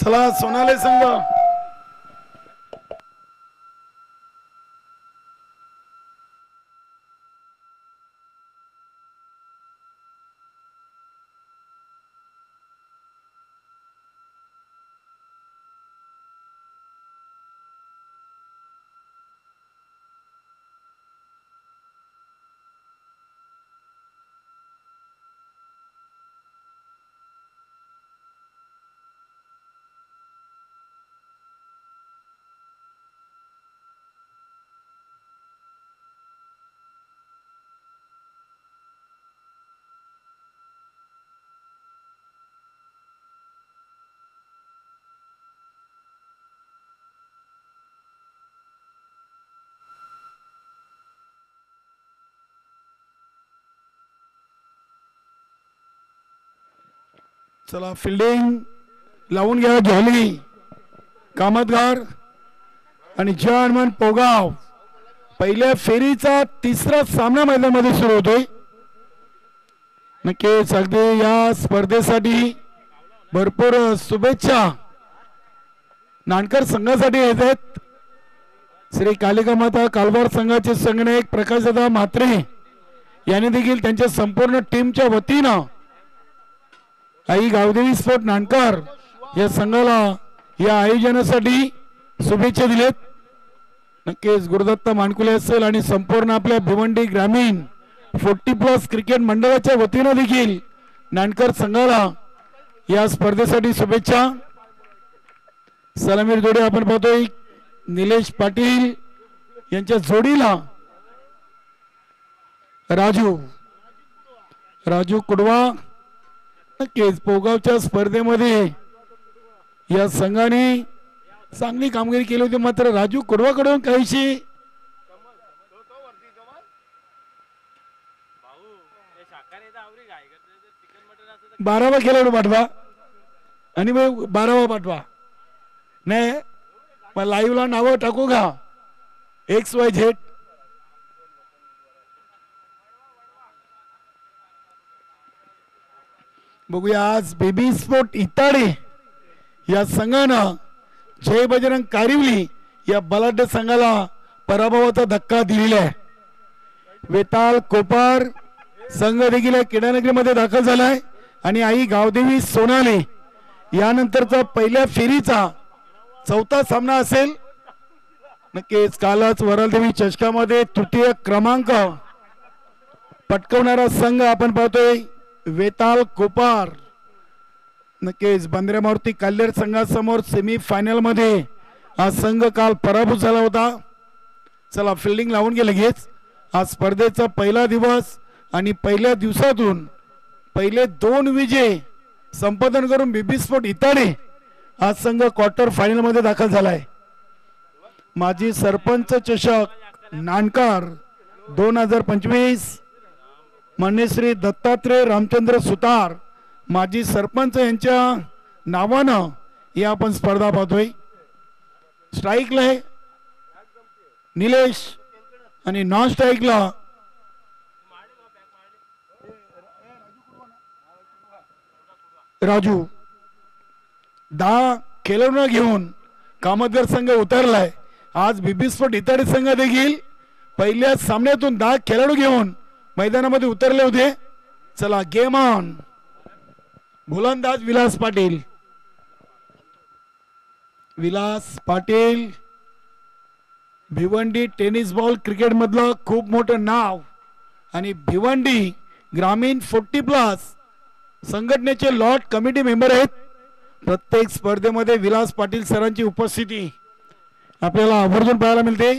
चला सोनाले संघ चला फिल्डिंग लावून घ्या झोली कामतगार आणि जर्मन पोगाव पहिल्या फेरीचा तिसरा सामना मैदानामध्ये सुरू होतोय। नक्कीच अगदी या स्पर्धेसाठी भरपूर शुभेच्छा नानकर संघासाठी आहेत। श्री कालिका माता कालवार संघाचे संघनायक प्रकाशदादा म्हात्रे यांनी देखील त्यांच्या संपूर्ण टीमच्या वतीनं आई गावदेवी स्पोर्ट नानकर या संघाला या आयोजनासाठी शुभेच्छा दिलेत। नक्कीच गुरुदत्त मानकुले असेल आणि संपूर्ण आपल्या भिवंडी ग्रामीण 40+ क्रिकेट मंडळाच्या वतीनं देखील नानकर संघाला या स्पर्धेसाठी शुभेच्छा। सलामीर जोडी आपण पाहतोय निलेश पाटील यांच्या जोडीला राजू कुडवा। नक्कीच पोगावच्या स्पर्धेमध्ये या संघाने चांगली कामगिरी केली होती, मात्र राजू कुडवाकडून काहीशी बारावा खेळाडू पाठवा आणि मग 12वा पाठवा नाही मग लाईव्हला नावं टाकू का XYZ। बघूया आज बेबी स्पोर्ट इताडे या संघानं जय बजरंग कारिवली या बलाढ्य संघाला पराभवाचा धक्का दिलेला आहे। वेताल कोपार संघ देखील किडानगरीमध्ये दाखल झालाय आणि आई गावदेवी सोनाले यानंतरचा पहिल्या फेरीचा चौथा सामना असेल। नक्कीच कालच वरलदेवी चषकामध्ये तृतीय क्रमांक पटकवणारा संघ आपण पाहतोय वेताल कोपार। नक्कीच बंद्रे मारुती काल्हेर संघासमोर सेमी फायनल मध्ये हा संघ काल पराभूत झाला होता। चला फिल्डिंग लावून गेले लगेच। हा स्पर्धेचा पहिला दिवस आणि पहिल्या दिवसातून पहिले 2 विजय संपादन करून बेबी स्पोर्ट इताडे हा संघ क्वार्टर फायनल मध्ये दाखल झालाय। माजी सरपंच चषक नानकर 2025 मान्य श्री दत्तात्रय रामचंद्र सुतार माजी सरपंच यांच्या नावानं ही आपण स्पर्धा पाहतोय। स्ट्राईकला आहे निलेश आणि नॉन स्ट्राईकला राजू। 10 खेळाडूंना घेऊन कामतगार संघ उतरलाय। आज बेबी स्पोर्ट इताडे संघ देखील पहिल्या सामन्यातून 10 खेळाडू घेऊन मैदानामध्ये उतरले होते। चला गेम ऑन। गोलंदाज Vilas Patil Bhiwandi tennis ball cricket मधलं खूप मोठं नाव आणि भिवंडी ग्रामीण 40+ संघटनेचे लॉट कमिटी मेंबर आहेत। प्रत्येक स्पर्धेमध्ये विलास पाटील सरांची उपस्थिती आपल्याला आवर्जून पाहायला मिळते।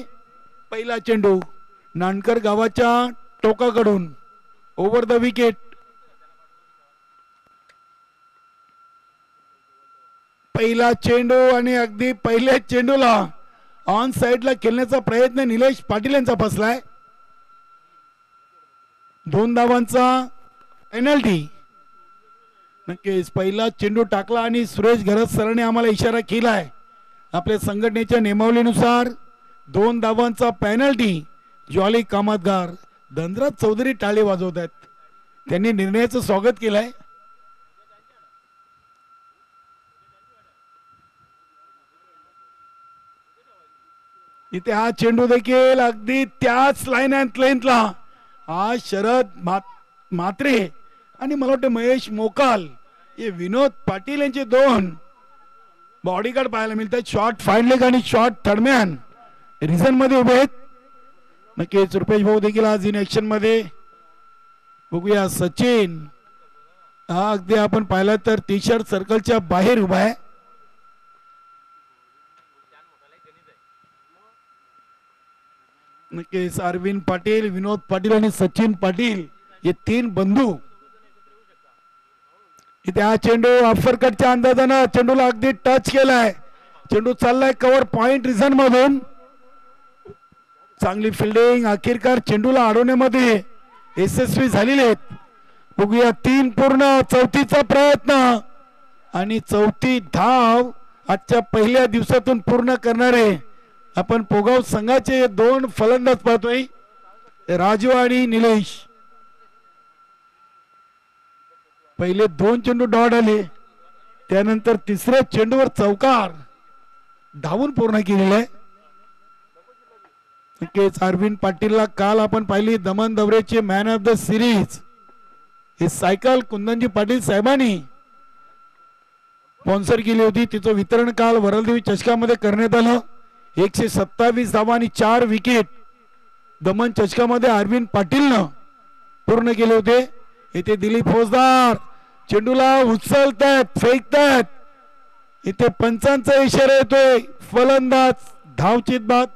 पहिला चेंडू नानकर गावाच्या टोकाकडून ओव्हर द विकेट। पहिला चेंडू आणि अगदी पहिल्या चेंडूला ऑन साइडला खेळण्याचा प्रयत्न निलेश पाटील यांचा फसलाय। 2 धावांचा पेनल्टी। नक्कीच पहिला चेंडू टाकला आणि सुरेश घरत सरांनी आम्हाला इशारा केलाय आपल्या संघटनेच्या नियमावलीनुसार 2 धावांचा पेनल्टी। जॉली कामतगार धनराज चौधरी टाळे वाजवत आहेत, त्यांनी निर्णयाचं स्वागत केलंय। इथे हा चेंडू देखील अगदी त्याच लाईन अँड लेंथला हा शरद म्हात्रे आणि मला वाटतं महेश मोकाल हे विनोद पाटील यांचे दोन बॉडीगार्ड पाहायला मिळतात. शॉर्ट फाईन लेग आणि शॉर्ट थर्डमॅन रिझन मध्ये उभे आहेत. नक्कीच रुपेश भाऊ देखील आज इन ऍक्शन मध्ये. बघूया सचिन हा अगदी आपण पाहिला तर टी शर्ट सर्कलच्या बाहेर उभा आहे. नक्कीच अरविंद पाटील, विनोद पाटील आणि सचिन पाटील हे तीन बंधू. इथे हा चेंडू अफरकटच्या अंदाजानं चेंडूला अगदी टच केलाय. चेंडू चाललाय कव्हर पॉइंट रिझन मधून. चांगली फिल्डिंग, अखेरकार चेंडूला अडवण्यामध्ये यशस्वी झालेले आहेत. बघूया 3 पूर्ण, चौथीचा प्रयत्न आणि चौथी धाव आजच्या पहिल्या दिवसातून पूर्ण करणारे आपण पोगाव संघाचे 2 फलंदाज पाहतोय, राजू आणि निलेश. पहिले 2 चेंडू डॉट आले, त्यानंतर तिसऱ्या चेंडूवर चौकार धावून पूर्ण केलेला आहे. अरविंद पाटीलला काल आपण पाहिली दमन दौऱ्याचे मॅन ऑफ द सिरीज ही सायकल कुंदनजी पाटील साहेबांनी स्पॉन्सर केली होती. तिचं वितरण काल वरलदेवी चषकामध्ये करण्यात आलं. 127 धावा आणि 4 विकेट दमन चषकामध्ये अरविंद पाटीलनं पूर्ण केले होते. इथे दिलीप फौजदार चेंडूला उचलतात, फेकतात. इथे पंचांचा इशारा येतोय, फलंदाज धावचीत बाद.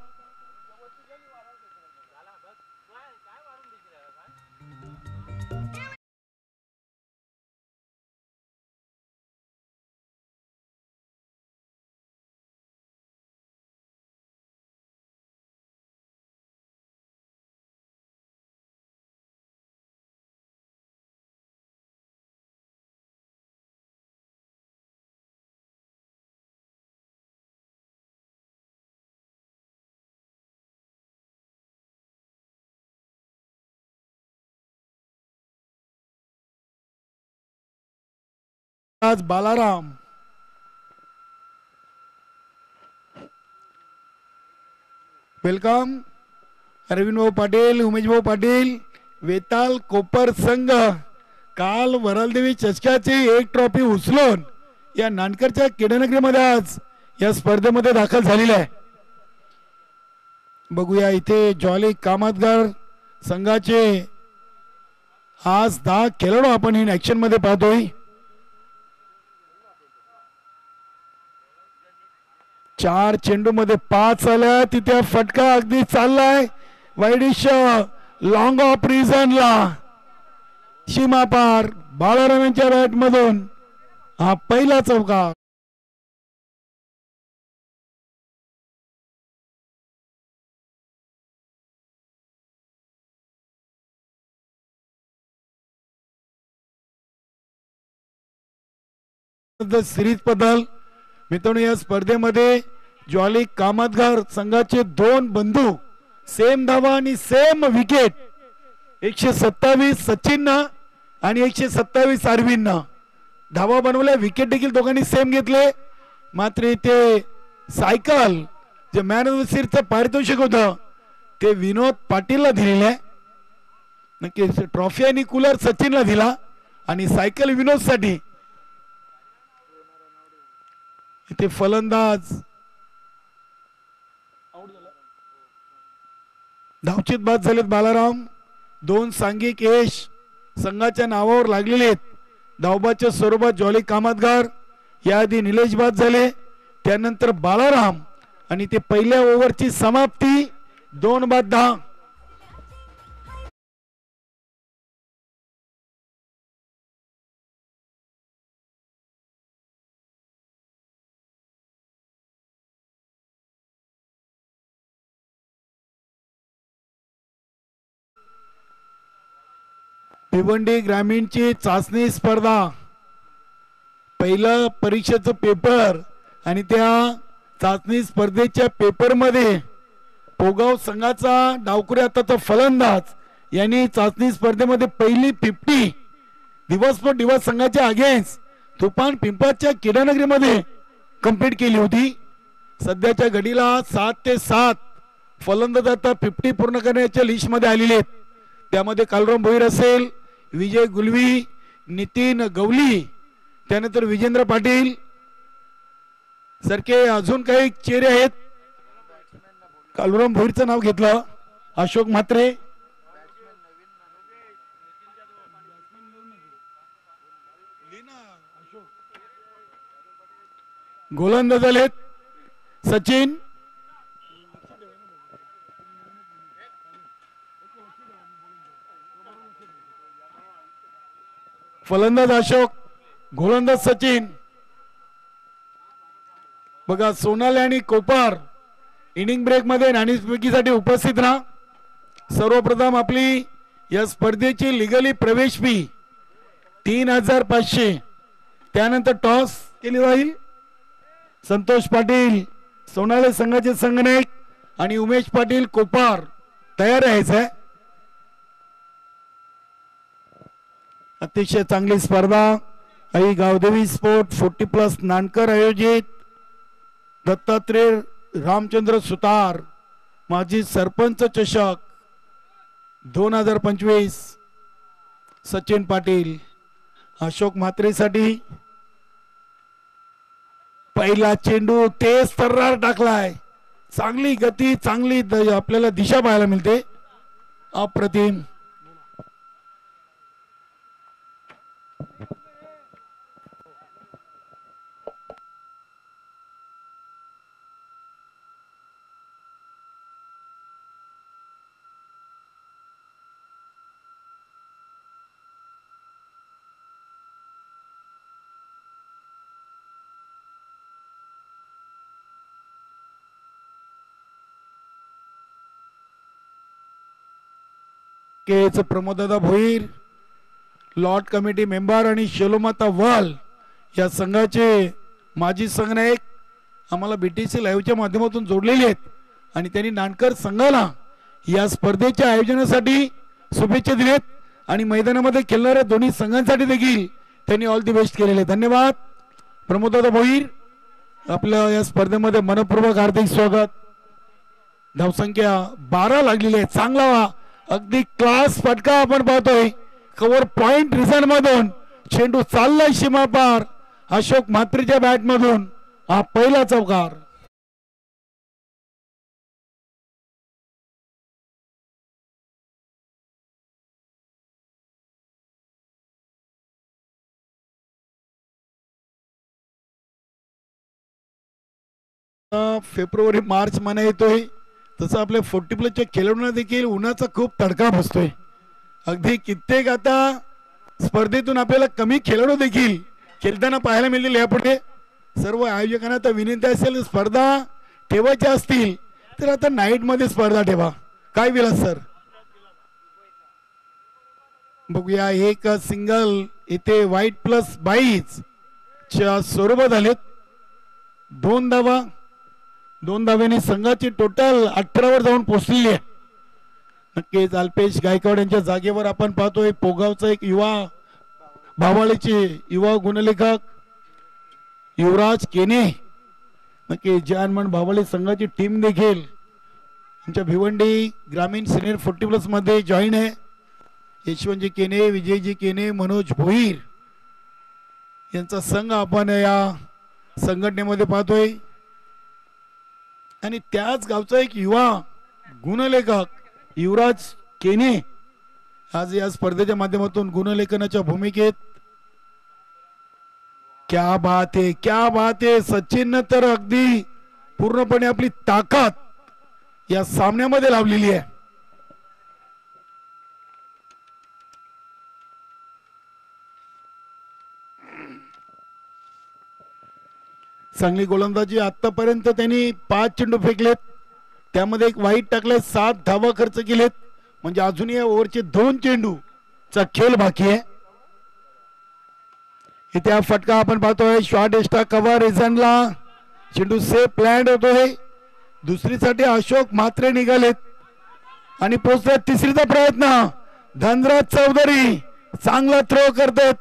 आज बालाराम वेलकम. अरविंद भाऊ पाटील, उमेश भाऊ पाटील, वेताल कोपर संघ काल वरलदेवी चषकाची 1 ट्रॉफी उचलून या नानकरच्या क्रीडानगरीमध्ये आज या स्पर्धेमध्ये दाखल झालेला आहे. बघूया इथे जॉली कामतगार संघाचे आज 10 खेळाडू आपण इन ऍक्शन मध्ये पाहतोय. 4 चेंडू मध्ये 5 आल्या. तिथे फटका अगदी चाललाय वाईडिश लॉंग ऑफ रिझनला सीमा पार. बाळाराम यांच्या बॅट मधून हा पहिला चौकार. सिरीज बद्दल मित्रांनो या स्पर्धेमध्ये ज्वाली कामतगार संघाचे 2 बंधू सेम धावा आणि सेम विकेट. 127 सचिन आणि 127 अरविंद धावा बनवल्या. विकेट देखील दोघांनी सेम घेतले. मात्र इथे सायकल जे मॅन ऑफ द सिरीजचं पारितोषिक होतं ते विनोद पाटीलला दिलेलं आहे. नक्कीच ट्रॉफी आणि कूलर सचिनला दिला आणि सायकल विनोद साठी. इथे फलंदाज धावचीत बाद झालेत बालाराम. 2 सांघिक यश संघाच्या नावावर लागलेले आहेत. धावबाच्या स्वरूपात जॉली कामतगार याआधी निलेश बाद झाले, त्यानंतर बालाराम आणि ते पहिल्या ओव्हरची समाप्ती 2 बाद 10. भिवंडी ग्रामीणची चाचणी स्पर्धा पहिलं परीक्षेचं पेपर आणि त्या चाचणी स्पर्धेच्या पेपर मध्ये पोगाव संघाचा डावखुरी आताचा फलंदाज यांनी चाचणी स्पर्धेमध्ये पहिली 50 दिवस संघाच्या अगेन्स्ट तुफान पिंपळच्या क्रीडानगरीमध्ये कंप्लीट केली होती. सध्याच्या घडीला 7 ते 7 फलंदाज आता 50 पूर्ण करण्याच्या लिस्ट मध्ये आलेले आहेत. त्यामध्ये कालराम भोईर असेल, विजय गुलवी, नितीन गवली, त्यानंतर विजेंद्र पाटील सारखे अजून काही चेहरे आहेत. कालराम भोईरचं नाव घेतलं. अशोक म्हात्रे, गोलंदाज आलेत सचिन, फलंदाज अशोक, गोलंदाज सचिन. बघा सोनाली आणि कोपार इनिंग ब्रेक मध्ये नाणेफेकीसाठी उपस्थित राहा. सर्वप्रथम आपली या स्पर्धेची लिगली प्रवेश फी 3500. त्यानंतर टॉस केली जाईल. संतोष पाटील सोनाली संघाचे संघनायक आणि उमेश पाटील कोपार तयार आहे. अतिशय चांगली स्पर्धा आई गावदेवी स्पोर्ट 40+ नानकर आयोजित दत्तात्रेय रामचंद्र सुतार माजी सरपंच चषक 2025. सचिन पाटील अशोक म्हात्रेसाठी पहिला चेंडू तेज तर्रार टाकलाय. चांगली गती, चांगली आपल्याला दिशा पाहायला मिळते. अप्रतिम. केच प्रमोददादा भोईर, लॉर्ड कमिटी मेंबर आणि शेलोमाता वाल या संघाचे माजी संघनायक आम्हाला बीटीसी लाईव्हच्या माध्यमातून जोडलेले आहेत आणि त्यांनी नानकर संघाला या स्पर्धेच्या आयोजनासाठी शुभेच्छा दिलेत आणि मैदानामध्ये खेळणाऱ्या दोन्ही संघांसाठी देखील त्यांनी ऑल दी बेस्ट केलेले. धन्यवाद प्रमोददादा भोईर. आपल्या या स्पर्धेमध्ये मनपूर्वक हार्दिक स्वागत. धावसंख्या 12 लागलेली आहे. चांगला अगदी क्लास फटका आपण पाहतोय. कव्हर पॉइंट रिझन मधून चेंडू चाललाय सीमा पार. अशोक म्हात्रेच्या बॅट मधून हा पहिला चौकार. फेब्रुवारी मार्च महिना येतोय तसं आपल्या 40+ खेळाडूंना देखील उन्हाचा खूप तडका बसतोय. अगदी कित्येक आता स्पर्धेतून आपल्याला कमी खेळाडू देखील खेळताना पाहायला मिळतील. यापुढे सर्व आयोजकांना तर विनंती असेल, स्पर्धा ठेवायच्या असतील तर आता नाईट मध्ये स्पर्धा ठेवा. काय विलास सर? बघूया. एक सिंगल इथे वाईट प्लस 22 च्या स्वरूपात आलेत. 2 धावा. 2 धाव्याने संघाची टोटल 18 वर जाऊन पोहोचलेली आहे. नक्कीच अल्पेश गायकवाड यांच्या जागेवर आपण पाहतोय पोगावचा एक युवा, भावाळीचे युवा गुणलेखक युवराज केने. नक्की जानमन भावाळी संघाची टीम देखील आमच्या भिवंडी ग्रामीण सिनियर 40+ मध्ये जॉईन आहे. यशवंतजी केने, विजयजी केने, मनोज भोईर यांचा संघ आपण या संघटनेमध्ये पाहतोय. आणि त्याच गावचा एक युवा गुणलेखक युवराज केने आज या स्पर्धेच्या माध्यमातून गुणलेखनाच्या भूमिकेत. क्या बात है, क्या बात है. सचिन तर अगदी पूर्णपणे आपली ताकद या सामन्यामध्ये लावलेली आहे. चांगली गोलंदाजी. आतापर्यंत त्यांनी 5 चेंडू फेकलेत, त्यामध्ये एक वाईट टाकलाय. 7 धावा खर्च केलेत. म्हणजे अजूनही या ओव्हरचे 2 चेंडूचा खेळ बाकी आहे. इथे हा फटका आपण पाहतोय. शॉर्ट एक्स्ट्रा कव्हर रिझनला चेंडू सेफ लँड होतोय. दुसरीसाठी अशोक म्हात्रे निघालेत आणि पोहोचले. तिसरीचा प्रयत्न धनराज चौधरी चांगला थ्रो करतात.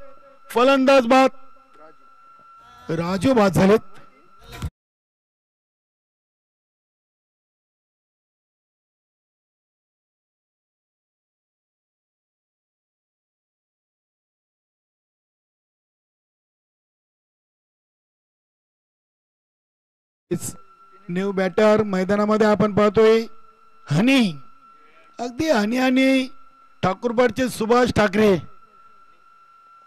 फलंदाज बाद, राजू बाद झालेत. न्यू बॅटर मैदानामध्ये आपण पाहतोय हनी, अगदी हनी हनी ठाकूरबाडचे सुभाष ठाकरे,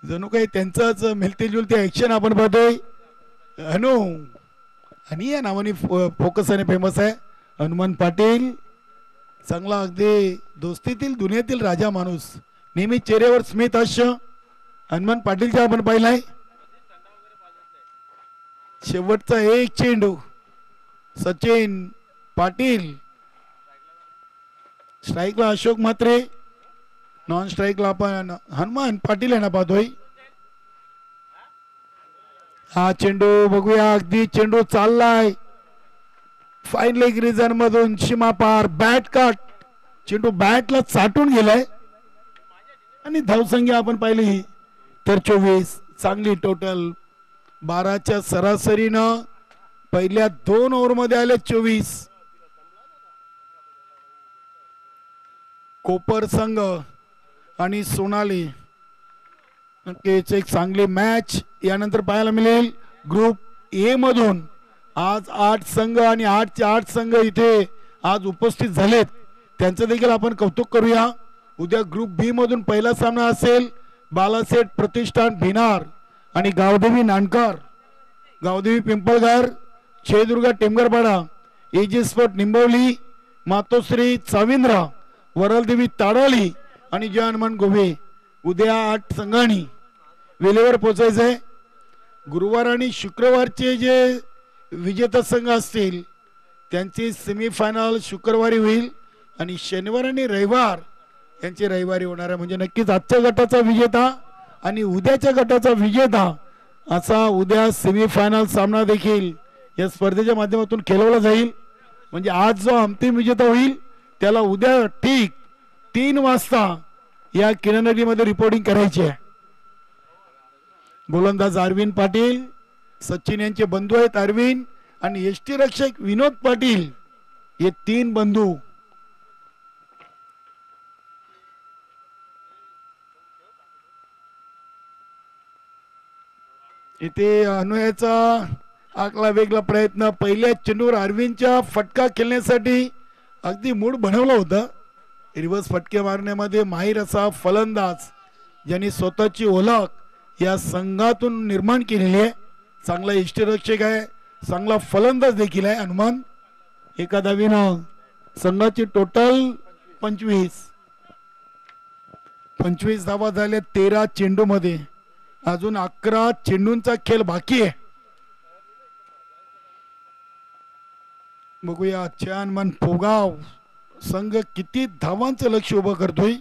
जणू काही त्यांचाच मिळते जुलते ऍक्शन आपण पाहतोय. हनु हनी या नावाने फोकस आणि फेमस आहे. हनुमान पाटील चांगला अगदी दोस्तीतील दुनियेतील राजा माणूस, नेहमी चेहऱ्यावर स्मित हास्य हनुमान पाटीलचा आपण पाहिलाय. शेवटचा एक चेंडू सचिन पाटील, स्ट्राईकला अशोक म्हात्रे, नॉन स्ट्राईकला आपण हनुमान पाटील यांना पाहतोय. हा चेंडू बघूया, अगदी चेंडू चाललाय फाईन लेग रिजन मधून सीमा पार, बॅट काट, चेंडू बॅटला चाटून गेलाय आणि धावसंख्या आपण पाहिली तर 24. चांगली टोटल 12च्या सरासरीनं पहिल्या 2 ओव्हरमध्ये आले 24. कोपर संघ आणि सोनाली नक्कीच एक चांगली मॅच यानंतर पाहायला मिळेल. ग्रुप ए मधून आज 8 संघ आणि 8चे 8 संघ इथे आज उपस्थित झालेत, त्यांचं देखील आपण कौतुक करूया. उद्या ग्रुप बी मधून पहिला सामना असेल बालासेठ प्रतिष्ठान भिनार आणि गावदेवी नानकर, गावदेवी पिंपळगार, शेदुर्गा टेमगरपाडा, एजी स्पोर्ट निंबवली, मातोश्री चाविंद्रा, वरलदेवी ताडाली आणि जय हनुमान गोवे. उद्या 8 संघांनी वेळेवर पोहोचायचंय. गुरुवार आणि शुक्रवारचे जे विजेता संघ असतील त्यांची सेमीफायनल शुक्रवारी होईल आणि शनिवार आणि रविवार यांची रविवारी होणार आहे. म्हणजे नक्कीच आजच्या गटाचा विजेता आणि उद्याच्या गटाचा विजेता असा उद्या सेमीफायनल सामना देखील या स्पर्धेच्या माध्यमातून खेळवला जाईल. म्हणजे आज जो अंतिम विजेता होईल त्याला उद्या ठीक 3 वाजता या किरणनगरीमध्ये रिपोर्टिंग करायची आहे. गोलंदाज अरविंद पाटील, सचिन यांचे बंधू आहेत अरविंद, आणि यष्टी रक्षक विनोद पाटील, हे 3 बंधू. इथे अनुयाचा आकला वेगळा प्रयत्न, पहिल्या चेंडूवर अरविंदच्या फटका खेळण्यासाठी अगदी मूड बनवला होता. रिव्हर्स फटके मारण्यामध्ये माहीर असा फलंदाज ज्यांनी स्वतःची ओळख या संघातून निर्माण केलेली आहे. चांगला यष्टीरक्षक आहे, चांगला फलंदाज देखील आहे हनुमान. एका धावीनं संघाची टोटल 25 धावा झाल्या 13 चेंडू मध्ये. अजून 11 चेंडूंचा खेळ बाकी आहे. बघूया हनुमान पोगाव संघ किती धावांचं लक्ष उभं करतोय.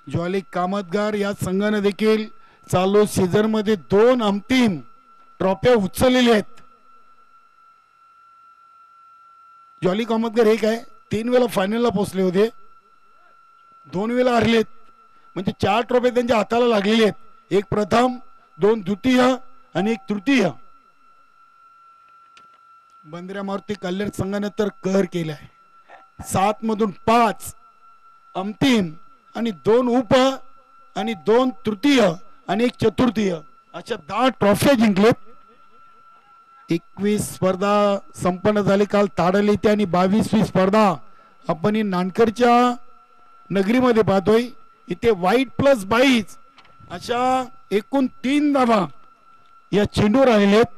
ज्वाली कामतगार या संघाने देखील चालू सीझन मध्ये 2 अंतिम ट्रॉफ्या उचललेल्या आहेत. ज्वाली कामतगार हे काय 3 वेळा फायनलला पोहोचले होते, 2 वेळा हरलेत, म्हणजे 4 ट्रॉफ्या त्यांच्या हाताला लागलेले आहेत. एक प्रथम, 2 द्वितीय आणि 1 तृतीय. बंदऱ्या मारुती कल्याण संघाने तर कहर केलाय. 7 मधून 5 अंतिम आणि 2 उप आणि 2 तृतीय आणि 1 चतुर्थीय अशा 10 ट्रॉफ्या जिंकलेत. 21 स्पर्धा संपन्न झाली काल ताडली इथे आणि 22वी स्पर्धा आपण ही नानकरच्या नगरीमध्ये पाहतोय. इथे वाईट प्लस 22 अशा एकूण 3 धावा या चेंडूवर आलेल्या आहेत.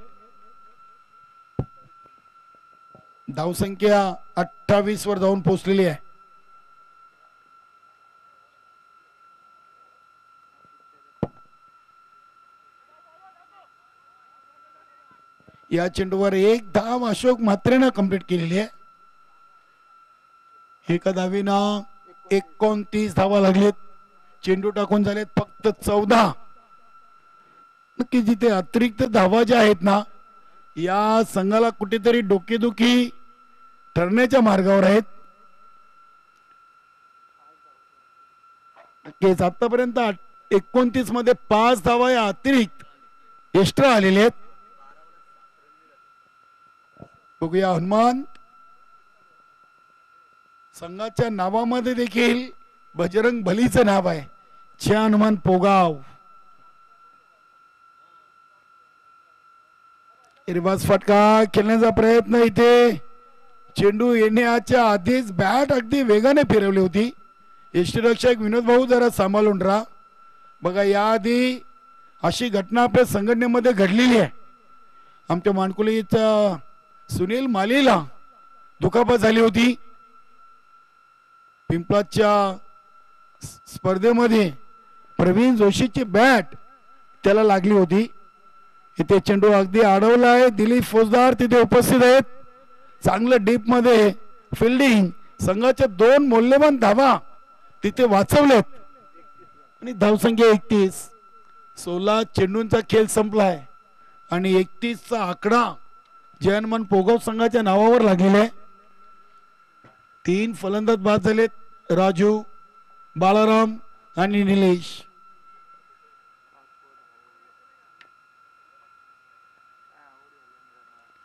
धावसंख्या 28 वर जाऊन पोहोचलेली आहे. या चेंडूवर 1 धाव अशोक म्हात्रेनं कंप्लीट केलेली आहे. एका धावीनं 29 धावा लागलेत. चेंडू टाकून झालेत फक्त 14. नक्की जिथे अतिरिक्त धावा ज्या आहेत ना या संघाला कुठेतरी डोकेदुखी ठरण्याच्या मार्गावर आहेत. नक्कीच आतापर्यंत 29 मध्ये 5 धावा या अतिरिक्त एक्स्ट्रा आलेल्या आहेत. बघूया हनुमान संघाच्या नावामध्ये देखील बजरंग बलीचं नाव आहे. जय हनुमान पोगाव. रिवर्स फटका खेळण्याचा प्रयत्न इथे चेंडू येण्याच्या आधीच बॅट अगदी वेगाने फिरवली होती. यष्टीरक्षक विनोद भाऊ जरा सांभाळून राहा. बघा याआधी अशी घटना आपल्या संघटनेमध्ये घडलेली आहे. आमच्या मानकुलीचा सुनील मालीला दुखापत झाली होती. पिंपळाच्या स्पर्धेमध्ये प्रवीण जोशीची बॅट त्याला लागली होती. इथे चेंडू अगदी अडवला आहे. दिलीप फौजदार तिथे उपस्थित आहेत. चांगलं डीप मध्ये फिल्डिंग. संघाचे 2 मौल्यवान धावा तिथे वाचवलेत आणि धावसंख्या 31. 16 चेंडूंचा खेळ संपलाय आणि 31चा आकडा जयनमन पोगाव संघाच्या नावावर लागलेला आहे. 3 फलंदाज बाद झालेत. राजू, बालाराम आणि निलेश.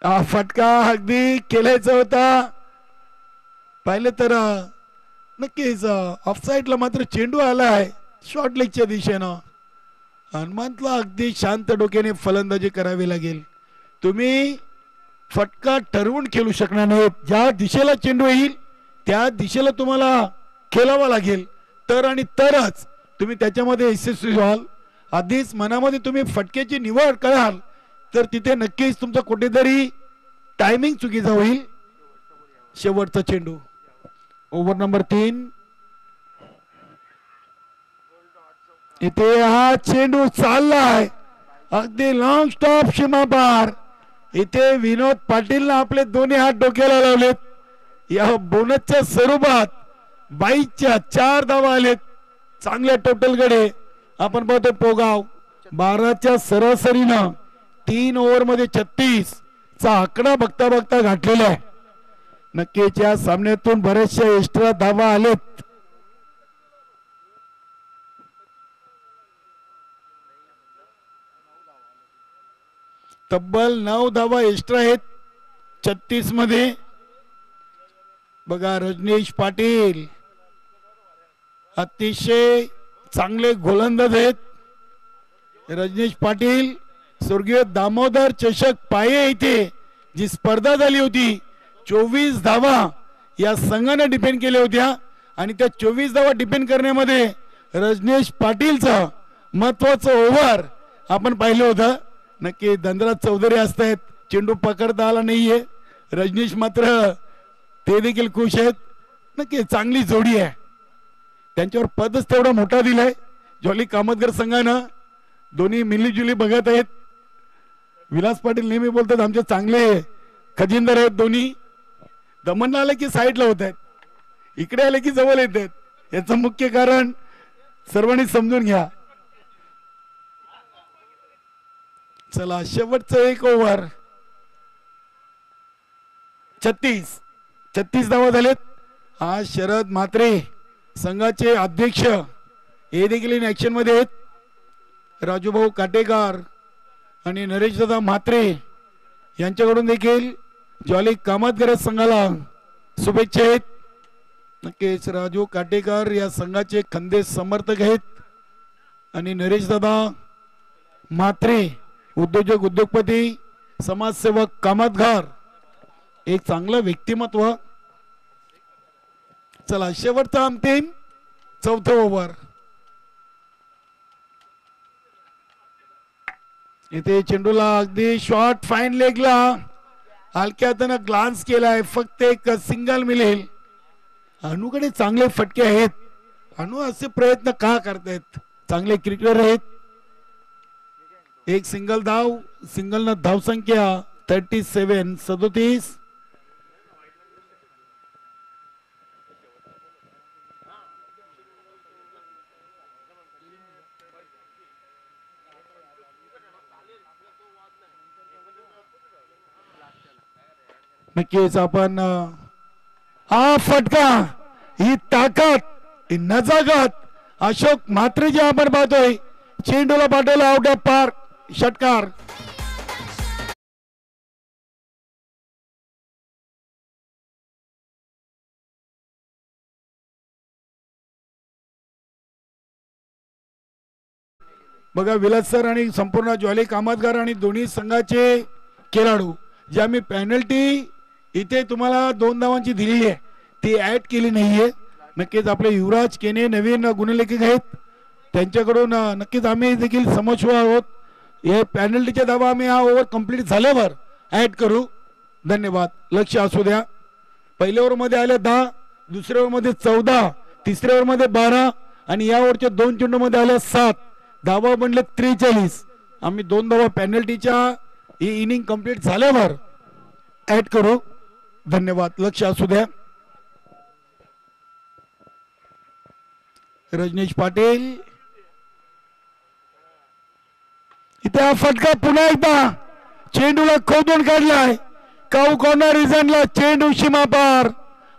हा फटका अगदी केलायचा होता. पाहिलं तर नक्कीच ऑफसाईडला मात्र चेंडू आलाय शॉर्ट लेगच्या दिशेनं. हनुमंतला अगदी शांत डोक्याने फलंदाजी करावी लागेल. तुम्ही फटका ठरवून खेळू शकणार नाहीत. ज्या दिशेला चेंडू येईल त्या दिशेला तुम्हाला खेळावा लागेल. तर आणि तरच तुम्ही त्याच्यामध्ये यशस्वी व्हाल. आधीच मनामध्ये तुम्ही फटक्याची निवड कराल तर तिथे नक्कीच तुमचा कुठेतरी टायमिंग चुकीचा होईल. शेवटचा चेंडू ओव्हर नंबर 3. इथे हा चेंडू चाललाय अगदी लॉंग स्टॉप सीमा पार. इथे विनोद पाटीलला आपले दोन्ही हात डोक्याला लावलेत. या बोनसच्या स्वरूपात 22च्या 4 धावा आलेत. चांगल्या टोटलकडे आपण पाहतो पोगाव 12च्या सरासरीनं 3 ओव्हर मध्ये 36 चा आकडा बघता बघता गाठलेला आहे. नक्कीच या सामन्यातून बऱ्याचशा एक्स्ट्रा धावा आलेत. तब्बल 9 धावा एक्स्ट्रा आहेत 36 मध्ये. बघा रजनीश पाटील अतिशय चांगले गोलंदाज आहेत. रजनीश पाटील स्वर्गीय दामोदर चषक पाये इथे जी स्पर्धा झाली होती 24 धावा या संघाने डिफेंड केल्या होत्या आणि त्या 24 धावा डिफेंड करण्यामध्ये रजनीश पाटीलचं महत्वाचं ओव्हर आपण पाहिलं होतं. नक्की धनराज चौधरी असतायत. चेंडू पकडता आला नाहीये. रजनीश मात्र ते देखील खुश आहेत. नक्की चांगली जोडी आहे. त्यांच्यावर पदच तेवढा मोठा दिलाय. जॉली कामतगर संघानं दोन्ही मिलीजुली बघत आहेत. विलास पाटील नेहमी बोलतात आमचे चांगले खजिनदार आहेत दोन्ही. दमन आले की साईडला होत आहेत. इकडे आले की जवळ येत आहेत. याचं मुख्य कारण सर्वांनी समजून घ्या. चला शेवटचं एक ओव्हर 36 धावा झालेत. हा शरद म्हात्रे संघाचे अध्यक्ष हे देखील इन ऍक्शन मध्ये आहेत. राजूभाऊ काटेकर आणि नरेशदादा म्हात्रे यांच्याकडून देखील जॉली कामतगर संघाला शुभेच्छा आहेत. नक्कीच राजू काटेकर या संघाचे खंदे समर्थक आहेत आणि नरेशदादा म्हात्रे उद्योजक उद्योगपती समाजसेवक कामतगर एक चांगलं व्यक्तिमत्व. चला शेवटचा अंतिम 4थं ओव्हर. इथे चेंडूला अगदी शॉर्ट फाईन लेगला हलक्या हाताने ग्लान्स केलाय. फक्त एक सिंगल मिळेल. अनुकडे चांगले फटके आहेत. अनु असे प्रयत्न का करतायत. चांगले क्रिकेटर आहेत. एक सिंगल धाव. सिंगल न धाव संख्या 37. नक्कीच आपण हा फटका ही ताकद ही नजाकत अशोक म्हात्रे जे आपण पाहतोय चेंडूला पाठवला आउट ऑफ पार्क. षटकार. बघा विलास सर आणि संपूर्ण ज्वाली कामतगर आणि दोन्ही संघाचे खेळाडू जे आम्ही पेनल्टी इथे तुम्हाला 2 धावांची दिलेली आहे ती ऍड केली नाहीये. नक्कीच आपले युवराज केने नवीन गुणलेखक आहेत त्यांच्याकडून नक्कीच आम्ही देखील समोर आहोत. हे पेनल्टीच्या धावा आम्ही हा ओव्हर कंप्लीट झाल्यावर ऍड करू. धन्यवाद. लक्ष असू द्या. पहिल्या ओव्हरमध्ये आले 10, दुसऱ्या ओव्हरमध्ये 14, तिसऱ्या ओव्हरमध्ये 12 आणि या ओव्हरच्या 2 चेंडूमध्ये आल्या 7. धावा बनले 43. आम्ही 2 धावा पेनल्टीच्या ही इनिंग कंप्लीट झाल्यावर ऍड करू. धन्यवाद. लक्ष असू द्या. रजनीश पाटील इथे हा फटका पुन्हा एकदा चेंडूला खोदून काढलाय. काऊ कॉर्नर रिझनला चेंडू सीमा पार.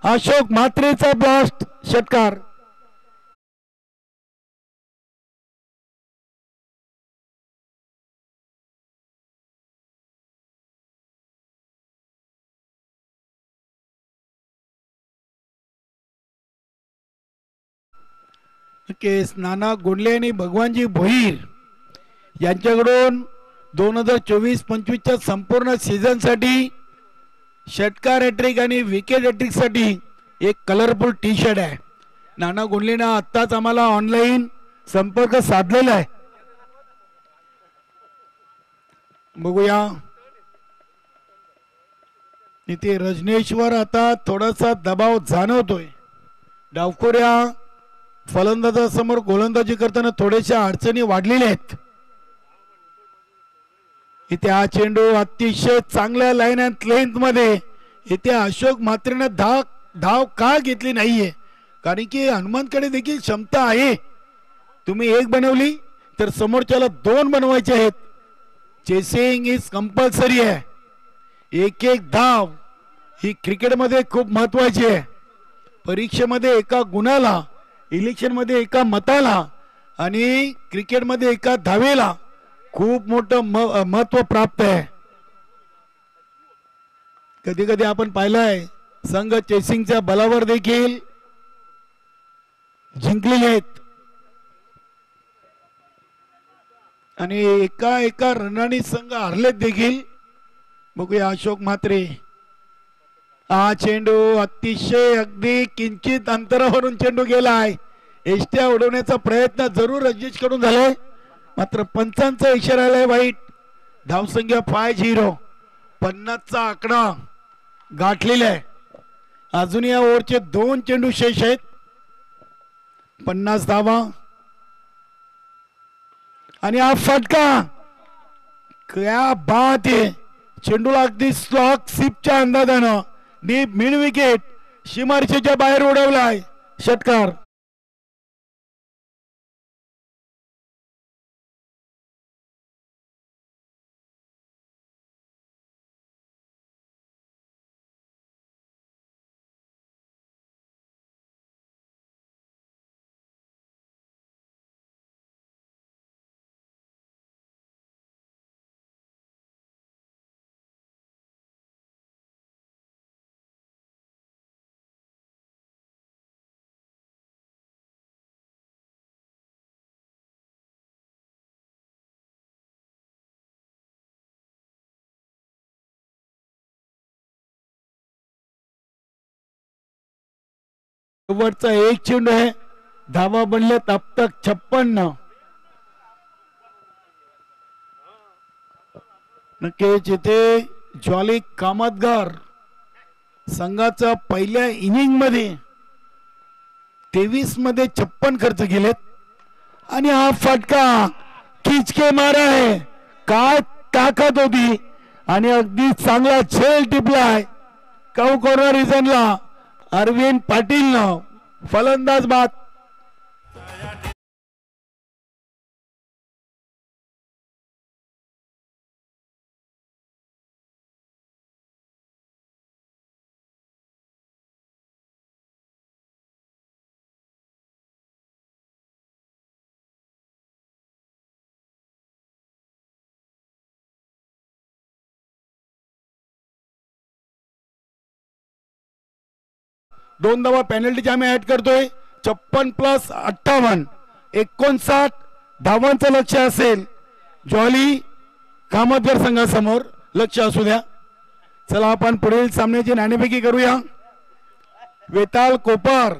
अशोक म्हात्रेचा ब्लास्ट षटकार. केस नाना गोंडले आणि भगवानजी भोईर यांच्याकडून 2024-25च्या संपूर्ण सीझन साठी षटकार हॅट्रिक आणि विकेट हॅट्रिक साठी एक कलरफुल टी शर्ट आहे. नाना गोंडलेने आत्ताच आम्हाला ऑनलाईन संपर्क साधलेला आहे. बघूया इथे रजनीशवर आता थोडासा दबाव जाणवतोय. डावखोऱ्या फलंदाजासमोर गोलंदाजी करताना थोड्याशा अडचणी वाढलेल्या आहेत. इथे हा चेंडू अतिशय चांगल्या लाईन अँड लेंथ मध्ये इथे अशोक म्हात्रेने धाव का घेतली नाहीये कारण की हनुमंतकडे देखील क्षमता आहे. तुम्ही 1 बनवली तर समोरच्याला 2 बनवायचे आहेत. चेसिंग इज कंपल्सरी आहे. एक धाव ही क्रिकेटमध्ये खूप महत्वाची आहे. परीक्षेमध्ये एका गुणाला, इलेक्शन मध्ये एका मताला आणि क्रिकेटमध्ये एका धावेला खूप मोठं महत्व प्राप्त आहे. कधी कधी आपण पाहिलंय संघ चेसिंगच्या बलावर देखील जिंकलेले आहेत आणि एका रनाने संघ हरलेत देखील. बघूया अशोक म्हात्रे. हा चेंडू अतिशय अगदी किंचित अंतरावरून चेंडू गेला आहे. एष्ट्या उडवण्याचा प्रयत्न जरूर रजनीश कडून झालाय मात्र पंचांचा इशारा आलाय वाईट. धावसंख्या 5-0. 50चा आकडा गाठलेला आहे. अजून या ओव्हरचे 2 चेंडू शेष आहेत. 50 धावा आणि हा फटका क्या बात आहे. चेंडूला अगदी स्लॉक सिपच्या अंदाजानं डीप मिड विकेट सीमारेषेच्या बाहेर उडवलाय. षटकार. शेवटचा 1 चेंडू आहे. धावा बनल्यात अब तक 56. नक्कीच इथे ज्वाली कामतगार संघाचा पहिल्या इनिंग मध्ये 23 मध्ये 56 खर्च केलेत आणि हा फटका खिचके मारा आहे. काय ताकद होती आणि अगदी चांगला झेल टिपलाय. काऊ कॉर्नर रिजनला अरविंद पाटील फलंदाज बाद. दोन धावा पेनल्टीच्या आम्ही ऍड करतोय. 56 + 58 59 धावांचं लक्ष असेल ज्वाली कामतगार संघासमोर. लक्ष असू द्या. चला आपण पुढील सामन्याची नाणेफेकी करूया. वेताल कोपर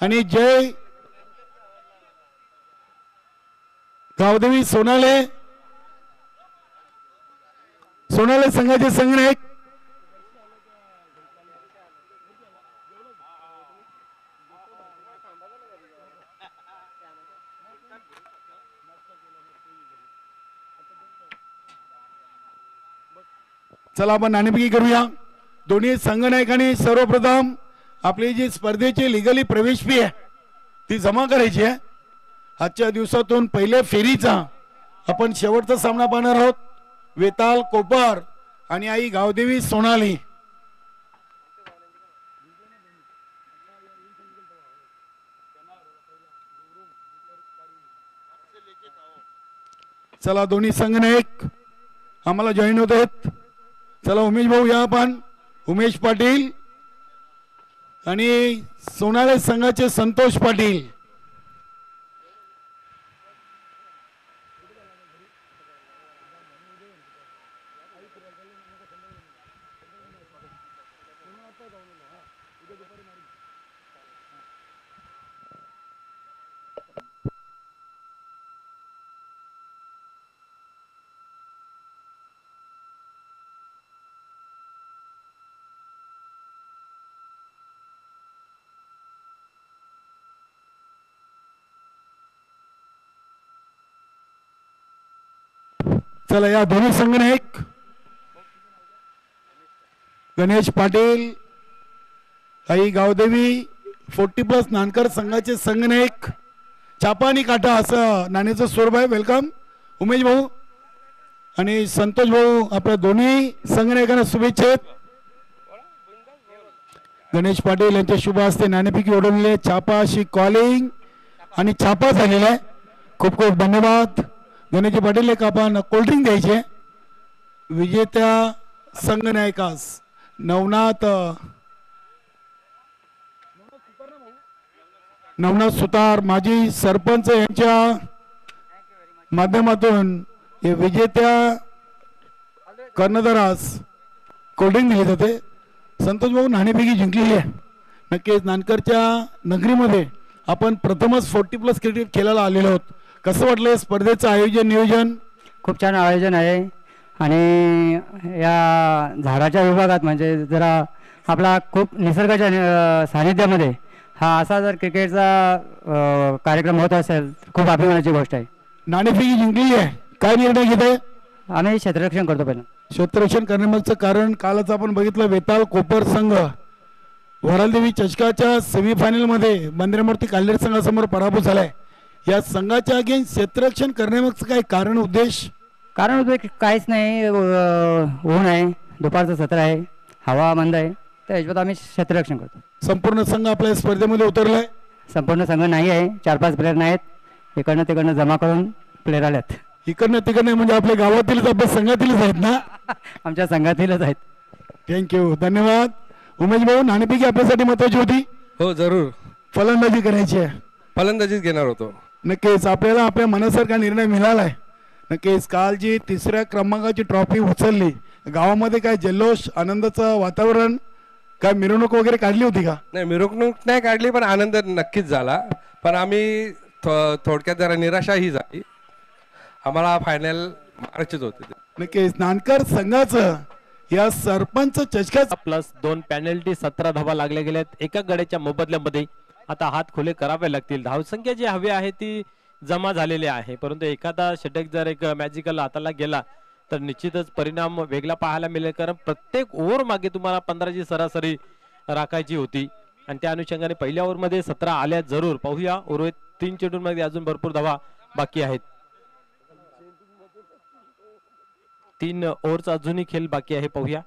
आणि जय गावदेवी सोनाले संघाचे संघनायक चला आपण नाणेफेकी करूया. दोन्ही संघनायकांनी सर्वप्रथम आपली जी स्पर्धेची लिगली प्रवेश फी आहे ती जमा करायची आहे. आजच्या दिवसातून पहिल्या फेरीचा आपण शेवटचा सामना पाहणार आहोत. वेताल कोपर आणि आई गावदेवी सोनाली. चला दोन्ही संघनायक आम्हाला जॉईन होत आहेत. चला उमेश भाऊ या. आपण उमेश पाटील आणि सोनाले संघाचे संतोष पाटील. चला या दोन्ही संघनायक गणेश पाटील आई गावदेवी 40+ नानकर संघाचे संघनायक. चापा आणि काटा असं नाण्याचं स्वरूप आहे. वेलकम उमेश भाऊ आणि संतोष भाऊ. आपल्या दोन्ही संघनायकांना शुभेच्छा. गणेश पाटील यांच्या शुभ हस्ते नाणेफेकी ओढवलेले चापा अशी कॉलिंग आणि छापा झालेला आहे. खूप खूप धन्यवाद गणेश पाटील. एक आपण कोल्ड्रिंक द्यायचे विजेत्या संघनायकास नवनाथ सुतार माजी सरपंच यांच्या माध्यमातून हे विजेत्या कर्णधारास कोल्ड्रिंक दिले जाते. संतोष भाऊ नाणेफेकी जिंकलेली आहे. नक्कीच नानकरच्या नगरीमध्ये आपण प्रथमच 40+ क्रिकेट खेळायला आलेलो आहोत. कसं वाटलं स्पर्धेचं आयोजन नियोजन? खूप छान आयोजन आहे आणि या झाडाच्या विभागात म्हणजे जरा आपला खूप निसर्गाच्या सानिध्यामध्ये हा असा जर क्रिकेटचा कार्यक्रम होत असेल खूप अभिमानाची गोष्ट आहे. नाणेफेकी जिंकलेली आहे. काय निर्णय घेत आहे? आम्ही क्षेत्ररक्षण करतो. पहिलं क्षेत्ररक्षण करण्यामागचं कारण कालच आपण बघितलं वेताळ कोपर संघ वरालदेवी चषकाच्या सेमीफायनलमध्ये बंदरेमूर्ती काल्हेर संघासमोर पराभूत झालाय. या संघाच्या अगेन्स्ट क्षेत्ररक्षण करण्यामागचं काय कारण उद्देश? काहीच नाही. ऊन आहे, दुपारचं सत्र आहे, हवा मंद आहे, त्या हिशोबात आम्ही क्षेत्ररक्षण करतो. संपूर्ण संघ आपल्या स्पर्धेमध्ये उतरलाय? संपूर्ण संघ नाही आहे, 4-5 प्लेयर नाहीत. इकडनं तिकडनं जमा करून प्लेयर आल्यात. इकडनं तिकडनं म्हणजे आपल्या गावातीलच आपल्या संघातीलच आहेत ना? आमच्या संघातीलच आहेत. थँक्यू धन्यवाद. उमेश भाऊ नाणेफेकी आपल्यासाठी महत्वाची होती? हो जरूर. फलंदाजी करायची आहे? फलंदाजीच घेणार होतो. नक्कीच आपल्याला आपल्या मनासारखा निर्णय मिळालाय. नक्कीच काल जी 3ऱ्या क्रमांकाची ट्रॉफी उचलली गावामध्ये काय जल्लोष आनंदाचं वातावरण काय मिरवणूक वगैरे काढली होती का? नाही मिरवणूक नाही काढली पण आनंद नक्कीच झाला. पण आम्ही थोडक्यात जरा निराशाही झाली. आम्हाला फायनल मारायचीच होती. नक्कीच नानकर संघाचं या सरपंच चषकात +2 पेनल्टी 17 धावा लागल्या गेल्यात एका गड्याच्या मोबदल्यामध्ये. आता हात खुले करावे लागतील. धावसंख्या जी हवी आहे ती जमा झालेली आहे, परंतु एखादा षटक जर एक मॅजिकल हाताला गेला तर निश्चितच परिणाम वेगळा पाहायला मिळेल. कारण प्रत्येक ओव्हर मागे तुम्हाला 15ची सरासरी राखायची होती आणि त्या अनुषंगाने पहिल्या ओव्हरमध्ये 17 आल्या जरूर. पाहूया उर्वरित 3 चेंडूंमध्ये अजून भरपूर धावा बाकी आहेत. 3 ओव्हरचा अजूनही खेळ बाकी आहे. पाहूया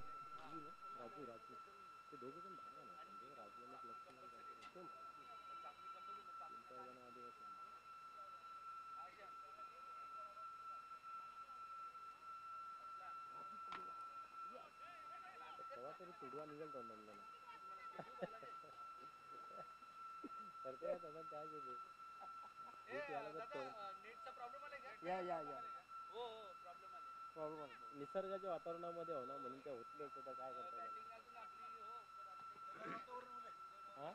निसर्गाच्या वातावरणामध्ये हो ना म्हणून काय होत नाही तर काय करता हा?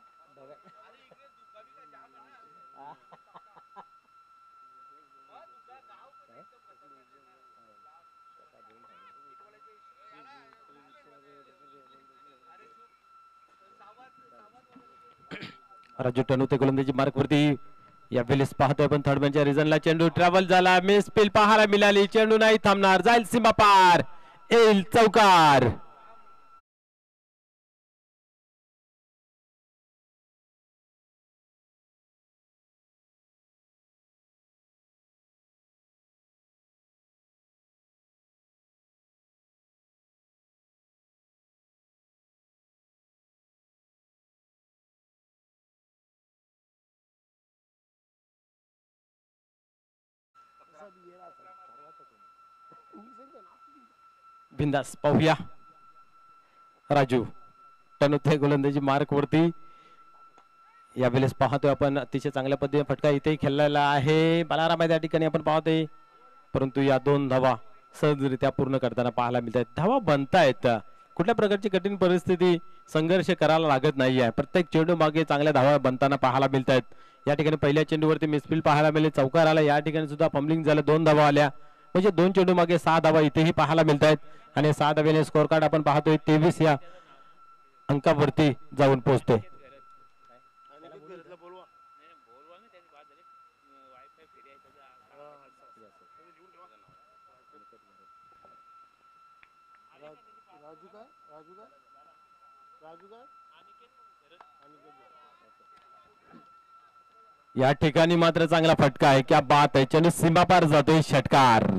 राजू टनुते गोलंदाजी मार्क वरती यावेळेस पाहतोय पण थर्ड मॅनच्या रिझनला चेंडू ट्रॅव्हल झाला मिस पिल पाहायला मिळाली चेंडू नाही थांबणार जाईल सीमा पार येईल चौकार बिंदास पाहूया राजू टनुते गोलंदाजी मार्क वरती यावेळेस पाहतोय आपण अतिशय चांगल्या पद्धतीने फटका इथेही खेळलेला आहे बालाराम या ठिकाणी आपण पाहतोय परंतु या 2 धावा सहजरित्या पूर्ण करताना पाहायला मिळत आहेत धावा बनतायत कुठल्या प्रकारची कठीण परिस्थिती संघर्ष करायला लागत नाहीये प्रत्येक चेंडू मागे चांगल्या धावा बनताना पाहायला मिळत आहेत या ठिकाणी पहिल्या चेंडूवरती मिसफील्ड पाहायला मिळेल चौकार आला या ठिकाणी सुद्धा फंबलिंग झालं 2 धावा आल्या म्हणजे 2 चेंडू मागे 6 धावा इथेही पाहायला मिळत आहेत आणि 6 धाव्याने स्कोअर कार्ड आपण पाहतोय 23 या अंकावरती जाऊन पोहोचतोय या ठिकाणी मात्र चांगला फटका आहे क्या बात आहे चेंडू सीमा पार जातोय षटकार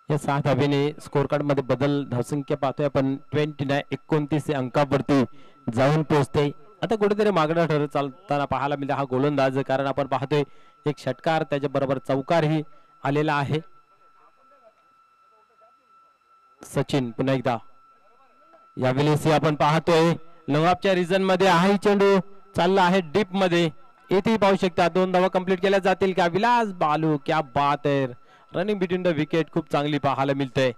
या 6 धावेने स्कोर कार्ड मध्ये बदल धावसंख्या पाहतोय आपण 29 अंकावरती जाऊन पोहोचते आता कुठेतरी मागणं ठरत चालताना पाहायला मिळते हा गोलंदाज कारण आपण पाहतोय एक षटकार त्याच्या बरोबर चौकारही आलेला आहे सचिन पुन्हा एकदा यावेळेस आपण पाहतोय लंगापच्या रिजन मध्ये आहे चेंडू चालला आहे डीप मध्ये येथे पाहू शकता 2 धावा कंप्लीट केल्या जातील का विलास बालू क्या बात है रनिंग बिटवीन द विकेट खूप चांगली पाहायला मिलते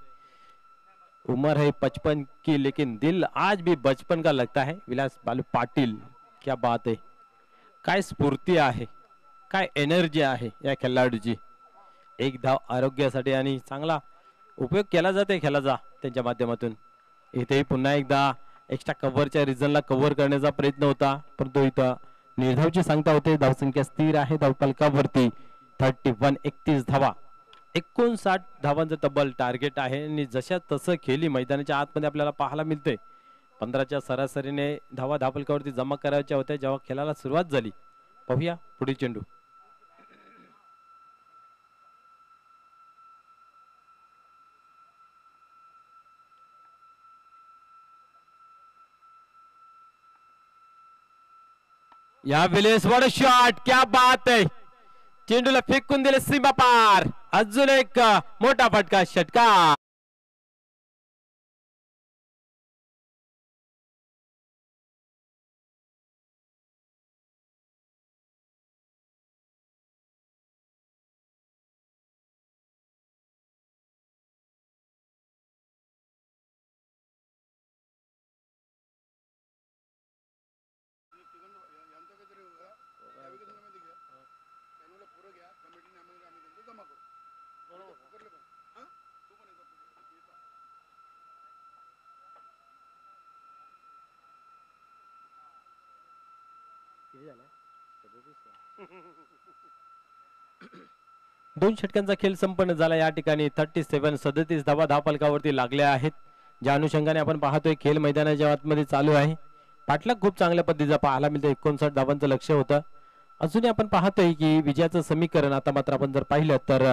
उम्र है 55 की लेकिन दिल आज भी बचपन का लगता है विलास बालू पाटील क्या बात है काय स्फूर्ती आहे काय एनर्जी आहे या खेळाडूची एक धाव आरोग्यासाठी आणि चांगला उपयोग केला जाते खेळाचा त्यांच्या माध्यमातून इथेही पुन्हा एकदा एक्स्ट्रा कव्हरच्या रिझनला कव्हर करण्याचा प्रयत्न होता परंतु इथं निर्धावची सांगता होते धावसंख्या स्थिर आहे धावफलकावरती 31 धावा 59 धावांचं तब्बल टार्गेट आहे आणि जशा तसं खेळली मैदानाच्या आतमध्ये आपल्याला पाहायला मिळते 15च्या सरासरीने धावा धावफलकावरती जमा करायच्या होत्या जेव्हा खेळाला सुरुवात झाली पाहूया पुढील चेंडू या वेळेस वड शॉट क्या बात आहे चेंडूला फेकून दिले सीमा पार अजून एक मोठा फटका षटकार दोन षटकांचा खेळ संपन्न झाला या ठिकाणी 37 धावा धावफलकावरती लागल्या आहेत ज्या अनुषंगाने आपण पाहतोय खेळ मैदानाच्या आतमध्ये चालू आहे पाठलाग खूप चांगल्या पद्धतीचा पाहायला मिळतो 59 धावांचं लक्ष होतं अजूनही आपण पाहतोय की विजयाचं समीकरण आता मात्र आपण जर पाहिलं तर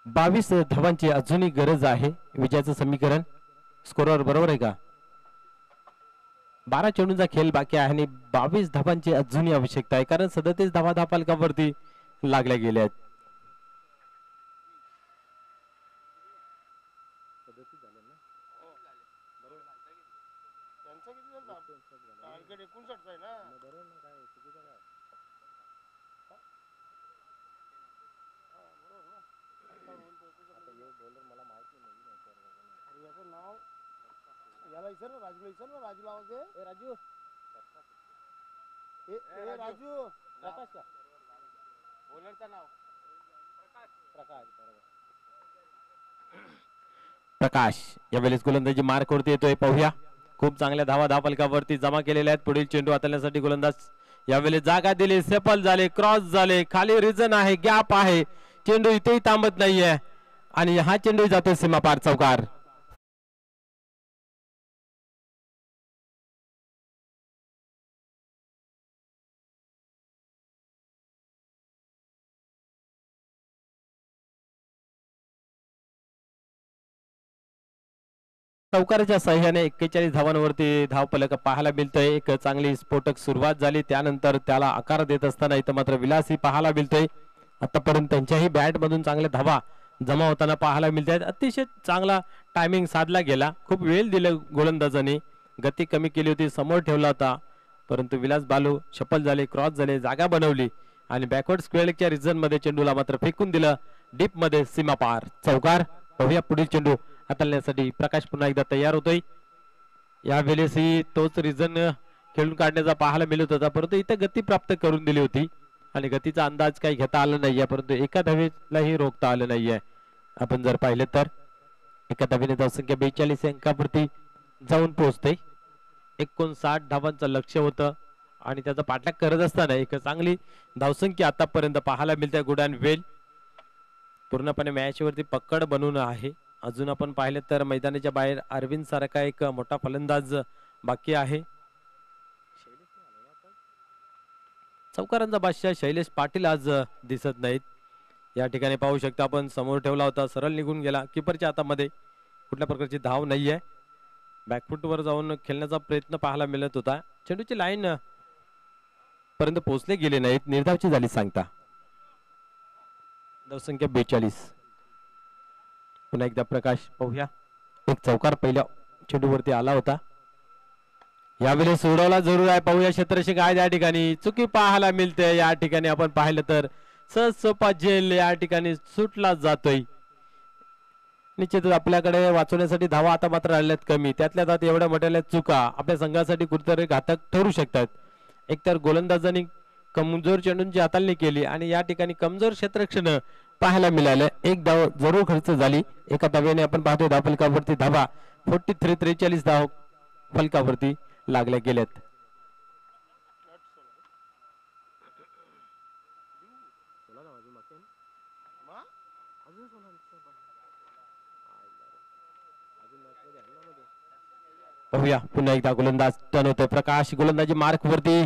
22 धावांची अजूनही गरज आहे विजयाचं समीकरण स्कोरवर बरोबर आहे का? 12 चेंडूंचा खेळ बाकी आहे आणि 22 धावांची अजूनही आवश्यकता आहे, कारण 37 धावा धावफलकावरती लागल्या गेल्या आहेत. याला इचर ना राजूला, इचर ना राजूला आवाज दे. ए राजू, ए राजू, प्रकाश का बॉलरचं नाव? प्रकाश. बरोबर. प्रकाश यावेळेस गोलंदाजी मार्कवरती येतोय, पाहूया. खूप चांगल्या धावा धावफलकावरती जमा केलेल्या आहेत. पुढील चेंडू हाताळण्यासाठी गोलंदाज यावेळेस जागा दिली, सेपल झाले, क्रॉस झाले, खाली रिजन आहे, गॅप आहे, चेंडू इथेही थांबत नाहीये आणि हा चेंडू जातो सीमापार, चौकार. चौकाराच्या सहाय्याने 41 धावांवरती धावफलक पाहायला मिळतोय. एक चांगली स्फोटक सुरुवात झाली, त्यानंतर त्याला आकार देत असताना इथं मात्र विलासी पाहायला मिळतोय. आतापर्यंत त्यांच्याही बॅट मधून चांगल्या धावा जमा होताना पाहायला मिळत आहेत. अतिशय चांगला टायमिंग साधला गेला, खूप वेळ दिला गोलंदाजाने, गती कमी केली होती, समोर ठेवला होता, परंतु विलास बालू शफल झाले, क्रॉस झाले, जागा बनवली आणि बॅकवर्ड स्क्वेअरच्या रिजन मध्ये चेंडूला मात्र फेकून दिलं डीप मध्ये, सीमापार, चौकार. पाहूया पुढील चेंडू हाताळण्यासाठी प्रकाश पुन्हा एकदा तयार होतोय. यावेळेसही तोच रिझन खेळून काढण्याचा पाहायला मिळत होता, परंतु इथं गती प्राप्त करून दिली होती आणि गतीचा अंदाज काही घेता आला नाहीये, परंतु एका धावेलाही रोखता आलं नाहीये. आपण जर पाहिलं तर एका धावेने धावसंख्या 42 अंकावरती जाऊन पोहोचते. 59 धावांचं लक्ष होतं आणि त्याचा पाठलाग करत असताना एक चांगली धावसंख्या आतापर्यंत पाहायला मिळते. गुड अँड वेल, पूर्णपणे मॅच वरती पकड बनवून आहे. अजून आपण पाहिलं तर मैदानाच्या बाहेर अरविंद सारखा एक मोठा फलंदाज बाकी आहे. चौकारांचा बादशाह शैलेश पाटील आज दिसत नाहीत. या ठिकाणी पाहू शकता आपण, समोर ठेवला होता, सरळ निघून गेला. किपरच्या हातामध्ये कुठल्या प्रकारची धाव नाहीये. बॅकफुट वर जाऊन खेळण्याचा प्रयत्न पाहायला मिळत होता. चेंडूची लाईन पर्यंत पोहोचले गेले नाहीत. निर्धावची झाली सांगता. धावसंख्या 42. पुन्हा एकदा प्रकाश पाहूया. एक चौकार पहिल्या चेंडूवरती आला होता, यावेळेस सोडवला जरूर आहे. पाहूया क्षेत्ररक्षक आहे या ठिकाणी, चुकी पाहायला मिळते. या ठिकाणी आपण पाहिलं तर सहज सोपा झेल या ठिकाणी सुटला जातोय. निश्चितच आपल्याकडे वाचवण्यासाठी धावा आता मात्र राहिल्यात कमी, त्यातल्या त्यात एवढ्या मोठ्या चुका आपल्या संघासाठी कुठेतरी घातक ठरू शकतात. एकतर गोलंदाजांनी कमजोर चेंडूंची हाताळणी केली आणि या ठिकाणी कमजोर क्षेत्ररक्षण पाहायला मिळालं. एक धाव जरूर खर्च झाली. एका धावेने आपण पाहतोय धावफलकावरती धावा 43 धाव फलकावरती लागल्या गेल्यात. पाहूया पुन्हा एकदा गोलंदाज टर्न होतोय. प्रकाश गोलंदाजी मार्क वरती,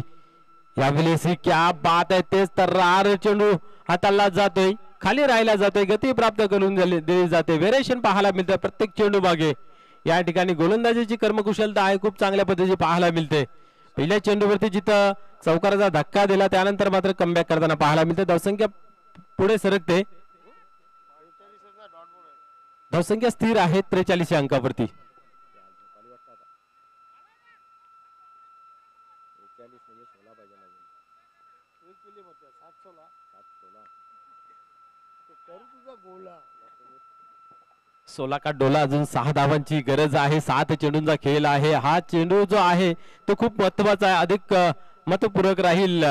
यावेळेस क्या बात आहे, तेच तर रार चेंडू हाताळला जातोय, खाली राहिला जातोय, गती प्राप्त करून दिली जाते. व्हेरिएशन पाहायला मिळते प्रत्येक चेंडू मागे. या ठिकाणी गोलंदाजीची कर्मकुशलता आहे खूप चांगल्या पद्धतीने पाहायला मिळते. पहिल्या चेंडूवरती जिथं चौकाराचा धक्का दिला त्यानंतर मात्र कमबॅक करताना पाहायला मिळते. धावसंख्या पुढे सरकते, धावसंख्या स्थिर आहे 43 अंकावरती. सोला का डोला, अजून 6 धावांची गरज आहे. 7 चेंडूंचा खेळ आहे. हा चेंडू जो आहे तो खूप महत्वाचा आहे, अधिक मतपूरक राहील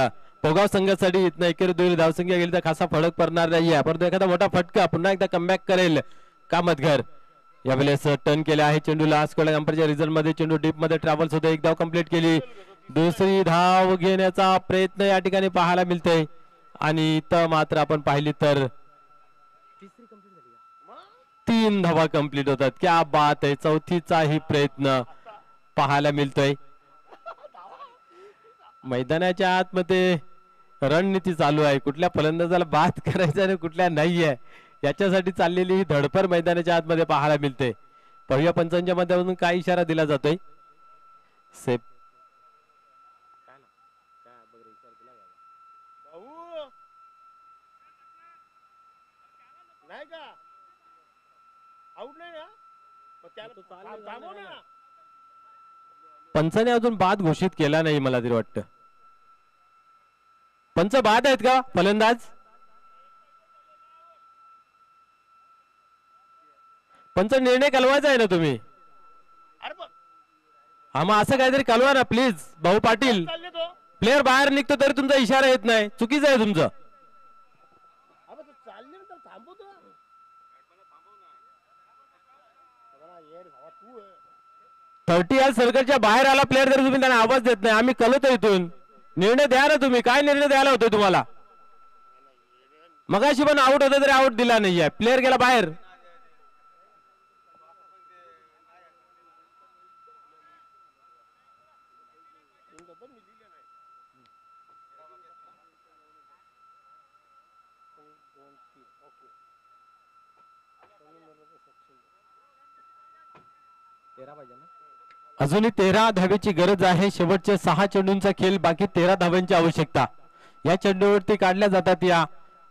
पोगाव संघासाठी. इथनं एकेरी धावसंख्या गेली तर खासा फरक पडणार नाहीये, परंतु एखादा मोठा फटका पुन्हा एकदा कमबॅक करेल कामतघर. यावेळेस टर्न केले आहे चेंडूला, स्क्वेअर अंपायरच्या रिझल्ट मध्ये चेंडू डीप मध्ये ट्रॅव्हल्स होतो. एक धाव कंप्लीट केली, दुसरी धाव घेण्याचा प्रयत्न या ठिकाणी पाहायला मिळते आणि इथं मात्र आपण पाहिली तर 3 धावा कंप्लीट होतात. क्या बात आहे, चौथीचाही प्रयत्न पाहायला मिळतोय. मैदानाच्या आतमध्ये रणनीती चालू आहे, कुठल्या फलंदाजाला बाद करायचं आणि कुठल्या नाहीये याच्यासाठी चाललेली ही धडपड मैदानाच्या आतमध्ये पाहायला मिळते. पाहूया पंचांच्या माध्यमातून काय इशारा दिला जातोय. सेफ पंचाने अजून बाद घोषित केला नाही मला तरी वाटतं. पंच बाद आहेत का फलंदाज? पंच निर्णय कळवायचा आहे ना तुम्ही? हा मग असं काहीतरी कळवा ना प्लीज भाऊ पाटील. प्लेअर बाहेर निघतो तरी तुमचा इशारा येत नाही, चुकीचं आहे तुमचं. 30 सर्कलच्या बाहेर आला प्लेअर तरी तुम्ही त्यांना आवाज देत नाही. आम्ही कळवतो इथून. निर्णय द्या ना तुम्ही. काय निर्णय द्यायला होतोय तुम्हाला? मगाशी पण आउट होता तरी आउट दिला नाहीये, प्लेअर गेला बाहेर. अजूनही 13 धावेची गरज आहे. शेवटचे 6 चेंडूंचा खेळ बाकी, 13 धावांची आवश्यकता. या चेंडूवरती काढल्या जातात या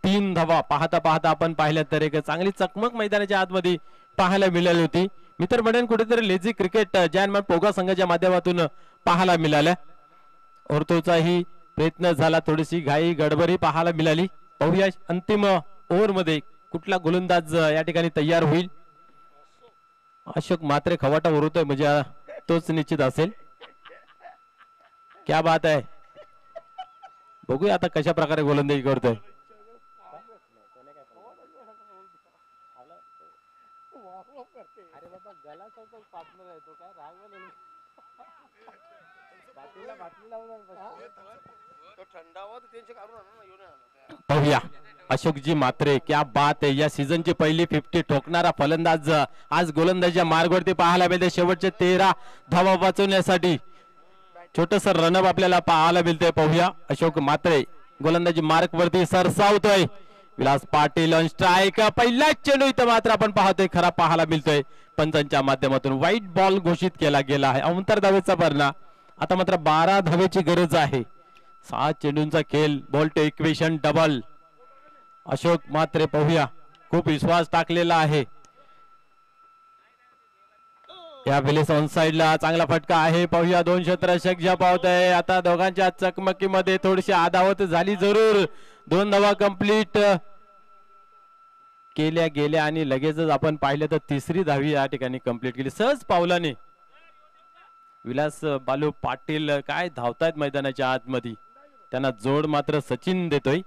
3 धावा. पाहता पाहता आपण पाहिलं तर एक चांगली चकमक मैदानाच्या आतमध्ये पाहायला मिळाली होती. मी तर म्हणेन कुठेतरी लेझी क्रिकेट जॅनमॅन पोगा संघाच्या माध्यमातून पाहायला मिळालं. ओरतोचाही प्रयत्न झाला, थोडीशी घाई गडबडी पाहायला मिळाली. पाहूया अंतिम ओव्हर मध्ये कुठला गोलंदाज या ठिकाणी तयार होईल. अशोक मात्रे खवाटा उरतोय म्हणजे तोच निश्चित असेल. क्या बात आहे. बघूया आता कशा प्रकारे गोलंदाजी करतोय. पाहूया अशोकजी मात्रे, क्या बात आहे. या सीझनची पहिली 50 ठोकणारा फलंदाज आज गोलंदाजीच्या मार्गावरती पाहायला मिळते. शेवटचे 13 धावा वाचवण्यासाठी छोटस रनअप आपल्याला पाहायला मिळते. पाहूया अशोक मात्रे गोलंदाजी मार्क वरती सरसावतोय. Vilas Patil on strike. पहिलाच चेंडू इथं मात्र आपण पाहतोय खरा पाहायला मिळतोय. पंचांच्या माध्यमातून व्हाईट बॉल घोषित केला गेला आहे. अंतर धावेचा भरणा. आता मात्र 12 धावेची गरज आहे. 6 चेंडूंचा खेळ. Ball two equation double. Ashok Matre पाहूया खूप विश्वास टाकलेला आहे. या वेळेस ऑन साइडला चांगला फटका आहे. पाहूया 2 क्षेत्ररक्षक ज्या पाहत आहे. आता दोघांच्या चकमकीमध्ये थोडीशी आदावत झाली जरूर. 2 धावा कंप्लीट केल्या गेल्या आणि लगेचच आपण पाहिलं तर 3री धावी या ठिकाणी कंप्लीट केली सहज पावलाने. विलास बालू पाटील काय धावतायत मैदानाच्या आतमध्ये. त्यांना जोड मात्र सचिन देतोय.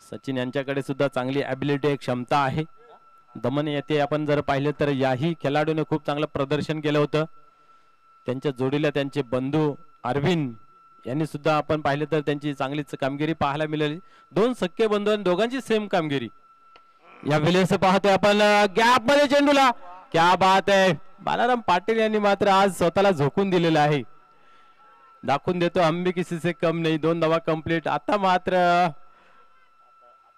सचिन यांच्याकडे सुद्धा चांगली ॲबिलिटी क्षमता आहे. दमन येथे आपण जर पाहिलं तर याही खेळाडूने खूप चांगलं प्रदर्शन केलं होतं. त्यांच्या जोडीला त्यांचे बंधू अरविंद यांनी सुद्धा आपण पाहिलं तर त्यांची चांगलीच कामगिरी पाहायला मिळाली. 2 सख्खे बंधू आणि दोघांची सेम कामगिरी. या वेळेस पाहतोय आपण गॅप मध्ये चेंडूला. क्या बात आहे. बालाराम पाटील यांनी मात्र आज स्वतःला झोकून दिलेलं आहे. दाखवून देतो हम भी किसी से कम नाही. 2 धावा कंप्लीट. आता मात्र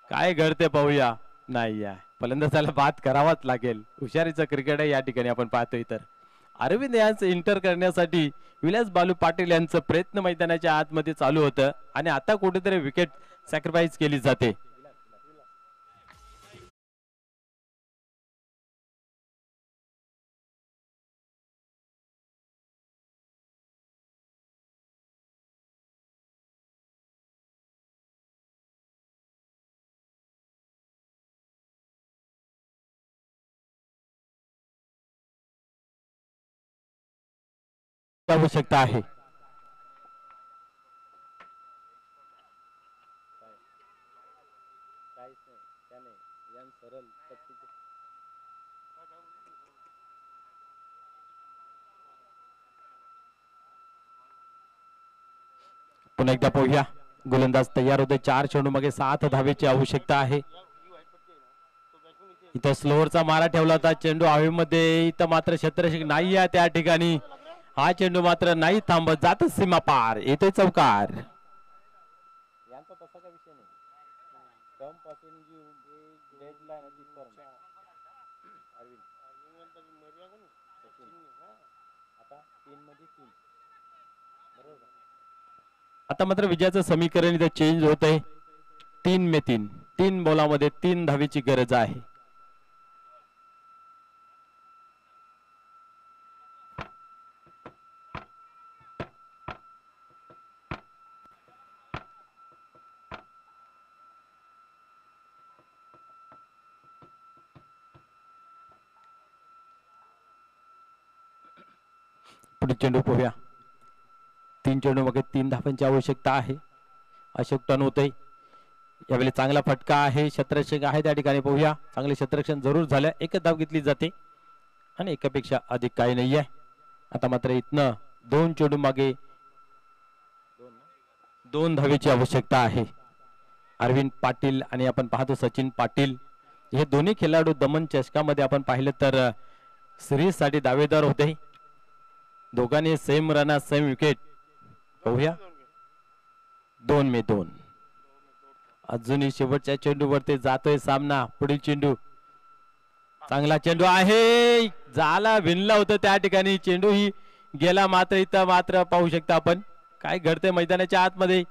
काय घडते पाहूया. नाही आहे फलंदाजाला बाद करावाच लागेल. हुशारीचं क्रिकेट आहे या ठिकाणी आपण पाहतोय. तर अरविंद यांचं इंटर करण्यासाठी विलास बालू पाटील यांचं प्रयत्न मैदानाच्या आतमध्ये चालू होतं आणि आता कुठेतरी विकेट सॅक्रिफाईस केली जाते. आवश्यकता आहे. पुन्हा एकदा पाहूया गोलंदाज तयार होते. 4 चेंडू मागे 7 धावेची आवश्यकता आहे. इथं स्लोअरचा मारा ठेवला होता. चेंडू हवेमध्ये. इथं मात्र क्षेत्ररक्षक नाही आहे त्या ठिकाणी. हा चेंडू मात्र नाही थांबत. जात सीमा पार. येते चौकार. यांचा तसा काही विषय नाही. कम पासून जी डेडलाईन आहे ती आता मात्र विजयाचं समीकरण इथं चेंज होत आहे. 3-3 3 बॉलामध्ये 3 धावेची गरज आहे. पुढे चेंडू पाहूया. 3 चेंडू मागे 3 धावांची आवश्यकता आहे. अशोक टर्न होतंय. यावेळी चांगला फटका आहे. क्षेत्ररक्षक आहे त्या ठिकाणी पाहूया. चांगले क्षेत्ररक्षण जरूर झालं. एकच धाव घेतली जाते आणि एकापेक्षा अधिक काही नाहीये. आता मात्र इथनं 2 चेंडू मागे 2 धावेची आवश्यकता आहे. अरविंद पाटील आणि आपण पाहतो सचिन पाटील हे दोन्ही खेळाडू दमन चषकामध्ये आपण पाहिलं तर सिरीज साठी दावेदार होते. दोघांनी सेम रन सेम विकेट. पाहूया 2-2 अजूनही शेवटच्या चेंडूवरती जातोय सामना. पुढील चेंडू चांगला चेंडू आहे. झाला विणला होता त्या ठिकाणी. चेंडू ही गेला मात्र इथं मात्र पाहू शकता आपण काय घडतंय मैदानाच्या आतमध्ये.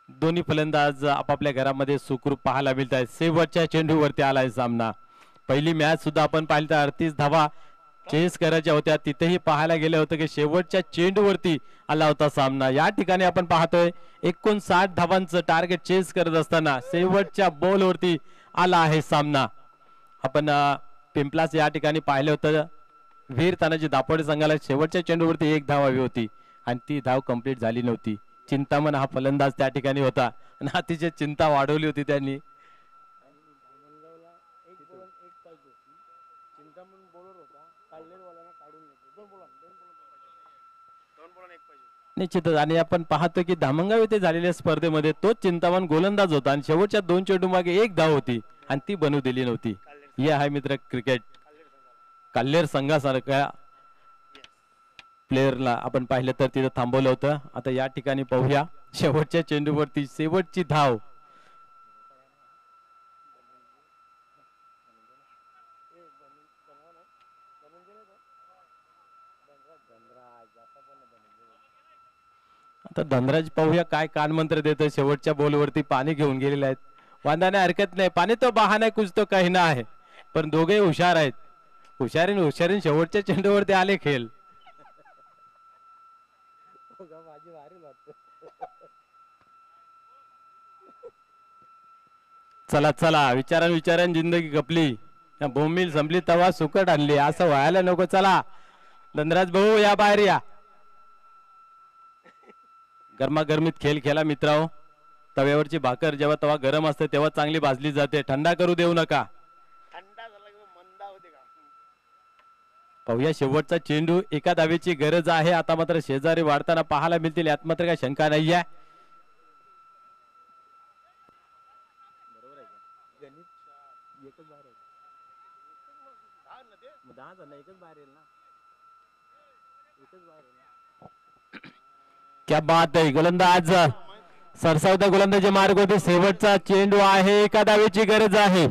दोन्ही फलंदाज आपापल्या घरामध्ये सुखरूप पाहायला मिळत आहेत. शेवटच्या चेंडूवरती आलाय सामना. पहिली मॅच सुद्धा आपण पाहिली तर 38 धावा चेस करायच्या होत्या. तिथेही पाहायला गेलं होतं की शेवटच्या चेंडूवरती आला होता सामना. या ठिकाणी आपण पाहतोय 59 धावांचं टार्गेट चेस करत असताना शेवटच्या बॉलवरती आला आहे सामना. आपण पिंपलास या ठिकाणी पाहिलं होतं. वीर तानाजी दापोडे संघाला शेवटच्या चेंडूवरती 1 धाव हवी होती आणि ती धाव कंप्लीट झाली नव्हती. चिंतामण हा फलंदाज त्या ठिकाणी होता आणि अतिशय चिंता वाढवली होती त्यांनी. निश्चितच आणि आपण पाहतो की धामणगाव येथे झालेल्या स्पर्धेमध्ये तोच चिंतामण गोलंदाज होता आणि शेवटच्या 2 चेंडू मागे 1 धाव होती आणि ती बनवू दिली नव्हती. हे आहे मित्र क्रिकेट. काल्हेर संघासारख्या प्लेयरला आपण पाहिलं तर तिथं थांबवलं होतं. आता या ठिकाणी पाहूया शेवटच्या चेंडूवरती शेवटची धाव. आता धनराज पाहूया काय कानमंत्र देतो. शेवटच्या बॉलवरती पाणी घेऊन गेलेले आहेत. वांदाने हरकत नाही. पाणी तो बहाना है कुछ तो कहना है. पण दोघेही हुशार आहेत. हुशारीन शेवटच्या चेंडूवरती आले खेळ. चला चला विचारान जिंदगी कपली. बोंबील संपली तवा सुकट आणली. असं व्हायला नको. चला धनराज भाऊ या बाहेर या. गरमागरमीत खेळ खेळा मित्रांनो. तव्यावरची भाकर जेव्हा तवा गरम असते तेव्हा चांगली भाजली जाते. थंडा करू देऊ नका. पाहूया शेवटचा चेंडू. एका धावेची गरज आहे. आता मात्र शेजारी वाढताना पाहायला मिळतील यात मात्र काही शंका नाही आहे. क्या बात आहे. गोलंदाज सरसावता गोलंदाजी मार्ग होते. शेवटचा चेंडू आहे. एका धावेची गरज आहे.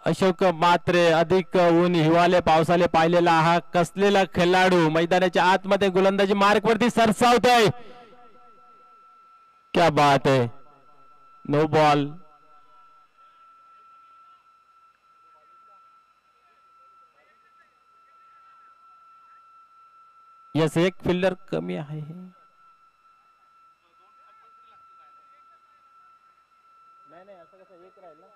अशोक मात्रे अधिक ऊन हिवाळे पावसाले पाहिलेला हा कसलेला खेळाडू मैदानाच्या आतमध्ये गोलंदाजी मार्ग वरती सरसावतोय. क्या बात आहे. No ball. यस एक फिल्डर कमी आहे. नाही असं कसं एक राहील ना.